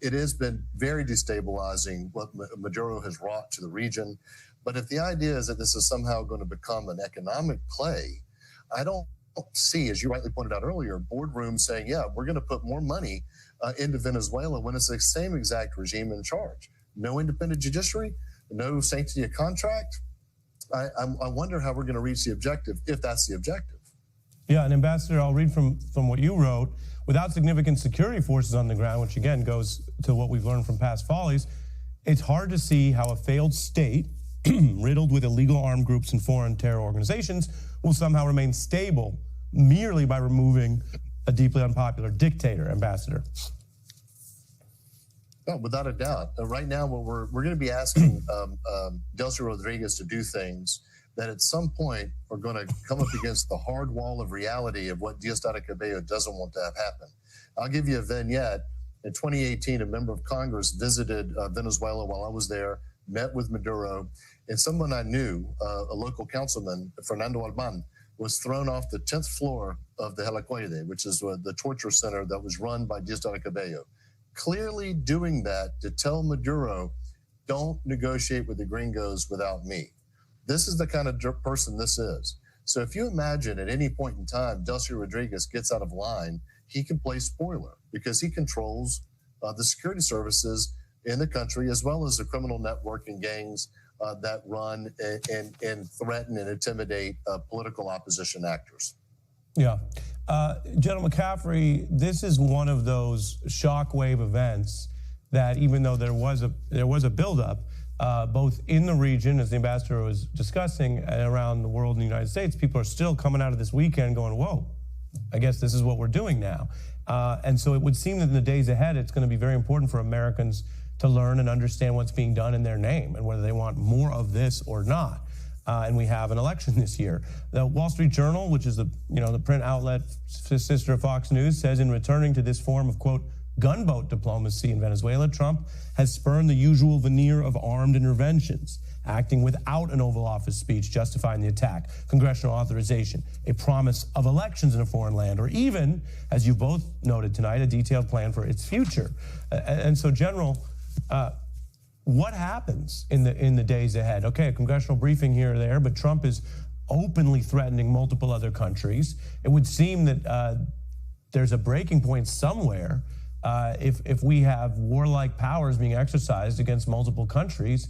It has been very destabilizing what Maduro has wrought to the region. But if the idea is that this is somehow going to become an economic play, I don't see, as you rightly pointed out earlier, boardrooms saying, yeah, we're going to put more money into Venezuela when it's the same exact regime in charge. No independent judiciary, no sanctity of contract. I wonder how we're going to reach the objective, if that's the objective. Yeah, and Ambassador, I'll read from what you wrote. Without significant security forces on the ground, which again goes to what we've learned from past follies, it's hard to see how a failed state, riddled with illegal armed groups and foreign terror organizations, will somehow remain stable merely by removing a deeply unpopular dictator, Ambassador. Oh, without a doubt. Right now, what we're going to be asking Delcy Rodirguez to do things that at some point are going to come up against the hard wall of reality of what Diosdado Cabello doesn't want to have happen. I'll give you a vignette. In 2018, a member of Congress visited Venezuela while I was there, met with Maduro, and someone I knew, a local councilman, Fernando Alban, was thrown off the 10th floor of the Helicoide, which is the torture center that was run by Diosdado Cabello. Clearly doing that to tell Maduro, don't negotiate with the gringos without me. This is the kind of person this is. So if you imagine at any point in time, Delcy Rodirguez gets out of line, he can play spoiler because he controls the security services in the country, as well as the criminal network and gangs that run and threaten and intimidate political opposition actors. Yeah. General McCaffrey, this is one of those shockwave events that even though there was a buildup, both in the region, as the ambassador was discussing, and around the world in the United States, people are still coming out of this weekend going, whoa, I guess this is what we're doing now. And so it would seem that in the days ahead, it's going to be very important for Americans to learn and understand what's being done in their name and whether they want more of this or not. And we have an election this year. The Wall Street Journal, which is the print outlet sister of Fox News, says in returning to this form of, quote, gunboat diplomacy in Venezuela, Trump has spurned the usual veneer of armed interventions, acting without an Oval Office speech justifying the attack, congressional authorization, a promise of elections in a foreign land, or even, as you both noted tonight, a detailed plan for its future. And so, General, what happens in the days ahead? Okay, a congressional briefing here or there, but Trump is openly threatening multiple other countries. It would seem that there's a breaking point somewhere if we have warlike powers being exercised against multiple countries.